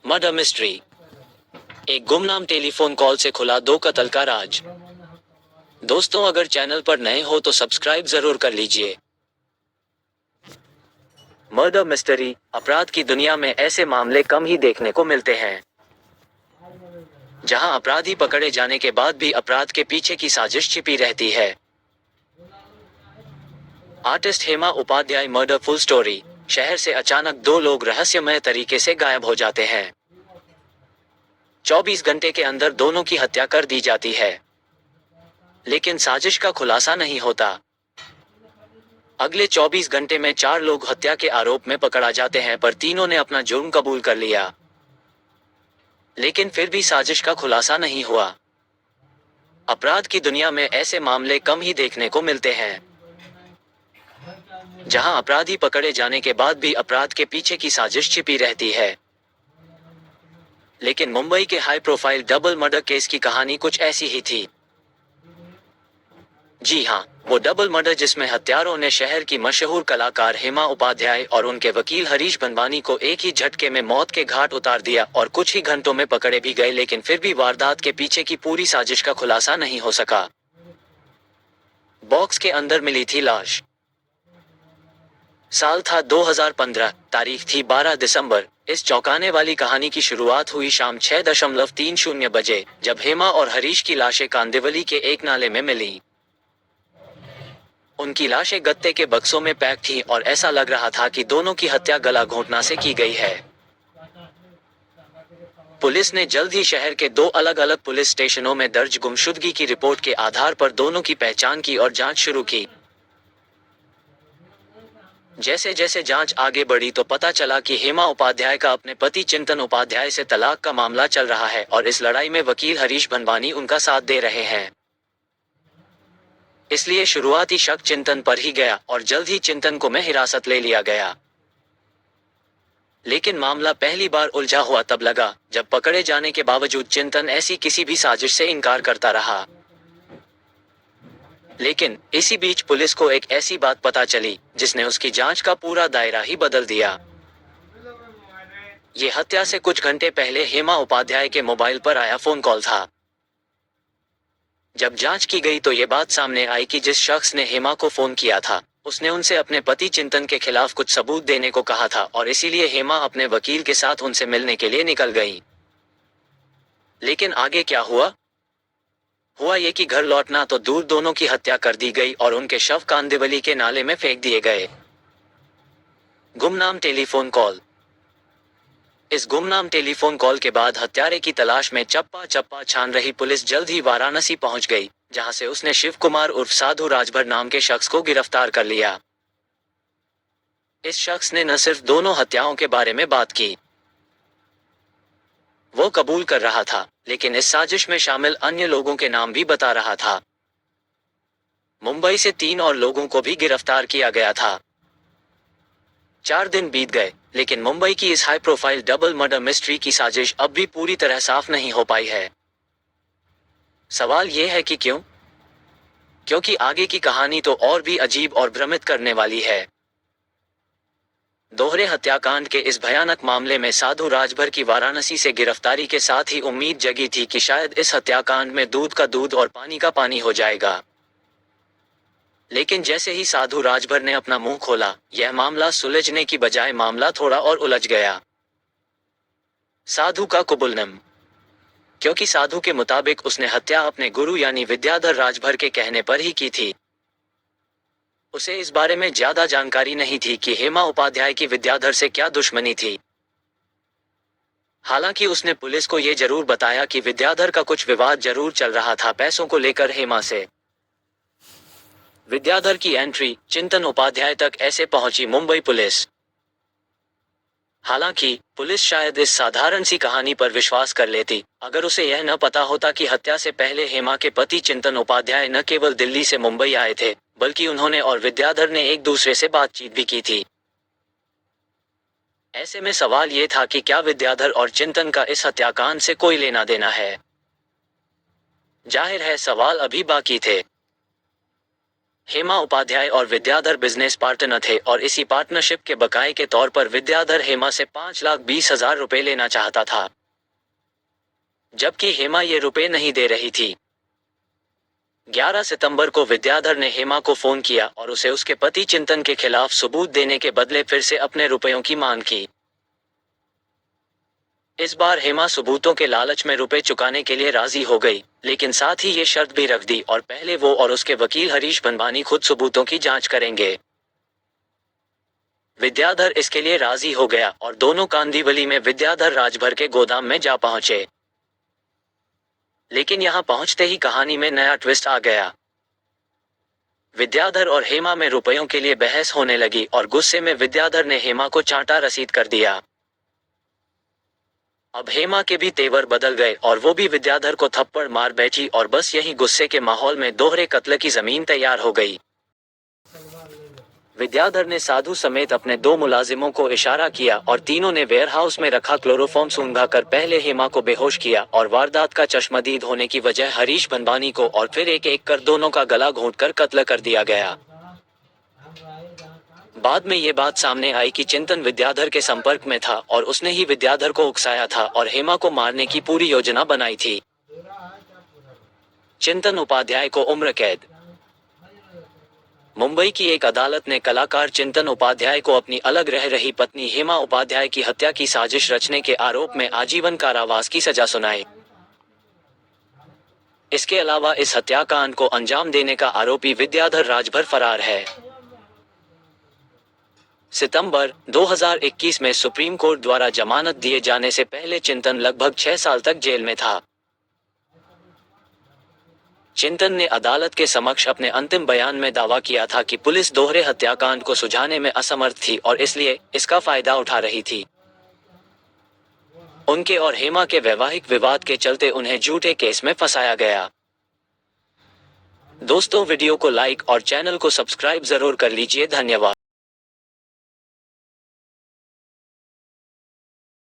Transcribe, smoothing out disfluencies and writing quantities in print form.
Murder mystery. एक गुमनाम telephone call से खुला दो कत्ल का राज। दोस्तों, अगर चैनल पर नए हो तो सब्सक्राइब जरूर कर लीजिए। Murder mystery. अपराध की दुनिया में ऐसे मामले कम ही देखने को मिलते हैं जहां अपराधी पकड़े जाने के बाद भी अपराध के पीछे की साजिश छिपी रहती है। Artist Hema Upadhyay murder full story. शहर से अचानक दो लोग रहस्यमय तरीके से गायब हो जाते हैं। 24 घंटे के अंदर दोनों की हत्या कर दी जाती है, लेकिन साजिश का खुलासा नहीं होता। अगले 24 घंटे में 4 लोग हत्या के आरोप में पकड़ा जाते हैं, पर तीनों ने अपना जुर्म कबूल कर लिया। लेकिन फिर भी साजिश का खुलासा नहीं हुआ। अपराध की दुनिया में ऐसे मामले कम ही देखने को मिलते हैं जहां अपराधी पकड़े जाने के बाद भी अपराध के पीछे की साजिश छिपी रहती है। लेकिन मुंबई के high profile double murder case की कहानी कुछ ऐसी ही थी। जी हाँ, वो डबल मर्डर जिसमें हत्यारों ने शहर की मशहूर कलाकार हेमा उपाध्याय और उनके वकील हरीश बनवानी को एक ही झटके में मौत के घाट उतार दिया, और कुछ ही घंटों में पकड़े भी गए, लेकिन फिर भी वारदात के पीछे की पूरी साजिश का खुलासा नहीं हो सका। बॉक्स के अंदर मिली थी लाश। साल था 2015, तारीख थी 12 दिसंबर। इस चौंकाने वाली कहानी की शुरुआत हुई शाम 6:30 बजे, जब हेमा और हरीश की लाशें कांदिवली के एक नाले में मिली। उनकी लाशें गत्ते के बक्सों में पैक थीं और ऐसा लग रहा था कि दोनों की हत्या गला घोंटना से की गई है। पुलिस ने जल्द ही शहर के दो अलग अलग पुलिस स्टेशनों में दर्ज गुमशुदगी की रिपोर्ट के आधार पर दोनों की पहचान की और जांच शुरू की। जैसे जैसे जांच आगे बढ़ी तो पता चला कि हेमा उपाध्याय का अपने पति चिंतन उपाध्याय से तलाक का मामला चल रहा है, और इस लड़ाई में वकील हरीश भनवानी उनका साथ दे रहे हैं। इसलिए शुरुआती शक चिंतन पर ही गया और जल्द ही चिंतन को में हिरासत ले लिया गया। लेकिन मामला पहली बार उलझा हुआ तब लगा जब पकड़े जाने के बावजूद चिंतन ऐसी किसी भी साजिश से इनकार करता रहा। लेकिन इसी बीच पुलिस को एक ऐसी बात पता चली जिसने उसकी जांच का पूरा दायरा ही बदल दिया। ये हत्या से कुछ घंटे पहले हेमा उपाध्याय के मोबाइल पर आया फोन कॉल था। जब जांच की गई तो ये बात सामने आई कि जिस शख्स ने हेमा को फोन किया था, उसने उनसे अपने पति चिंतन के खिलाफ कुछ सबूत देने को कहा था, और इसीलिए हेमा अपने वकील के साथ उनसे मिलने के लिए निकल गई। लेकिन आगे क्या हुआ? हुआ ये कि घर लौटना तो दूर, दोनों की हत्या कर दी गई और उनके शव कांदिवली के नाले में फेंक दिए गए। गुमनाम टेलीफोन कॉल। इस गुमनाम टेलीफोन कॉल के बाद हत्यारे की तलाश में चप्पा चप्पा छान रही पुलिस जल्द ही वाराणसी पहुंच गई, जहां से उसने शिव कुमार उर्फ साधु राजभर नाम के शख्स को गिरफ्तार कर लिया। इस शख्स ने न सिर्फ दोनों हत्याओं के बारे में बात की, वो कबूल कर रहा था, लेकिन इस साजिश में शामिल अन्य लोगों के नाम भी बता रहा था। मुंबई से 3 और लोगों को भी गिरफ्तार किया गया था। 4 दिन बीत गए, लेकिन मुंबई की इस high profile double murder mystery की साजिश अब भी पूरी तरह साफ नहीं हो पाई है। सवाल यह है कि क्यों? क्योंकि आगे की कहानी तो और भी अजीब और भ्रमित करने वाली है। दोहरे हत्याकांड के इस भयानक मामले में साधु राजभर की वाराणसी से गिरफ्तारी के साथ ही उम्मीद जगी थी कि शायद इस हत्याकांड में दूध का दूध और पानी का पानी हो जाएगा। लेकिन जैसे ही साधु राजभर ने अपना मुंह खोला, यह मामला सुलझने की बजाय मामला थोड़ा और उलझ गया। साधु का कुबुलनम। क्योंकि साधु के मुताबिक उसने हत्या अपने गुरु यानी विद्याधर राजभर के कहने पर ही की थी। उसे इस बारे में ज्यादा जानकारी नहीं थी कि हेमा उपाध्याय की विद्याधर से क्या दुश्मनी थी। हालांकि उसने पुलिस को यह जरूर बताया कि विद्याधर का कुछ विवाद जरूर चल रहा था पैसों को लेकर हेमा से। विद्याधर की एंट्री चिंतन उपाध्याय तक ऐसे पहुंची मुंबई पुलिस। हालांकि पुलिस शायद इस साधारण सी कहानी पर विश्वास कर लेती, अगर उसे यह न पता होता कि हत्या से पहले हेमा के पति चिंतन उपाध्याय न केवल दिल्ली से मुंबई आए थे, बल्कि उन्होंने और विद्याधर ने एक दूसरे से बातचीत भी की थी। ऐसे में सवाल ये था कि क्या विद्याधर और चिंतन का इस हत्याकांड से कोई लेना देना है? जाहिर है सवाल अभी बाकी थे। हेमा उपाध्याय और विद्याधर बिजनेस पार्टनर थे और इसी पार्टनरशिप के बकाये के तौर पर विद्याधर हेमा से 5,20,000 रुपए लेना चाहता था, जबकि हेमा ये रुपए नहीं दे रही थी। 11 सितंबर को विद्याधर ने हेमा को फोन किया और उसे उसके पति चिंतन के खिलाफ सबूत देने के बदले फिर से अपने रुपयों की मांग की। इस बार हेमा सबूतों के लालच में रुपए चुकाने के लिए राजी हो गई, लेकिन साथ ही ये शर्त भी रख दी और पहले वो और उसके वकील हरीश बनवानी खुद सबूतों की जांच करेंगे। विद्याधर इसके लिए राजी हो गया और दोनों कांदिवली में विद्याधर राजभर के गोदाम में जा पहुंचे। लेकिन यहां पहुंचते ही कहानी में नया ट्विस्ट आ गया। विद्याधर और हेमा में रुपयों के लिए बहस होने लगी और गुस्से में विद्याधर ने हेमा को चांटा रसीद कर दिया। अब हेमा के भी तेवर बदल गए और वो भी विद्याधर को थप्पड़ मार बैठी और बस यही गुस्से के माहौल में दोहरे कत्ल की जमीन तैयार हो गई। विद्याधर ने साधु समेत अपने 2 मुलाजिमों को इशारा किया और तीनों ने वेयरहाउस में रखा क्लोरोफॉर्म सूंघाकर पहले हेमा को बेहोश किया और वारदात का चश्मदीद होने की वजह हरीश बनवानी को और फिर एक एक कर दोनों का गला घोंटकर कत्ल कर दिया गया। बाद में ये बात सामने आई कि चिंतन विद्याधर के संपर्क में था और उसने ही विद्याधर को उकसाया था और हेमा को मारने की पूरी योजना बनाई थी। चिंतन उपाध्याय को उम्र कैद। मुंबई की एक अदालत ने कलाकार चिंतन उपाध्याय को अपनी अलग रह रही पत्नी हेमा उपाध्याय की हत्या की साजिश रचने के आरोप में आजीवन कारावास की सजा सुनाई। इसके अलावा इस हत्याकांड को अंजाम देने का आरोपी विद्याधर राजभर फरार है। सितंबर 2021 में सुप्रीम कोर्ट द्वारा जमानत दिए जाने से पहले चिंतन लगभग 6 साल तक जेल में था। चिंतन ने अदालत के समक्ष अपने अंतिम बयान में दावा किया था कि पुलिस दोहरे हत्याकांड को सुझाने में असमर्थ थी और इसलिए इसका फायदा उठा रही थी। उनके और हेमा के वैवाहिक विवाद के चलते उन्हें झूठे केस में फंसाया गया। दोस्तों, वीडियो को लाइक और चैनल को सब्सक्राइब जरूर कर लीजिए। धन्यवाद।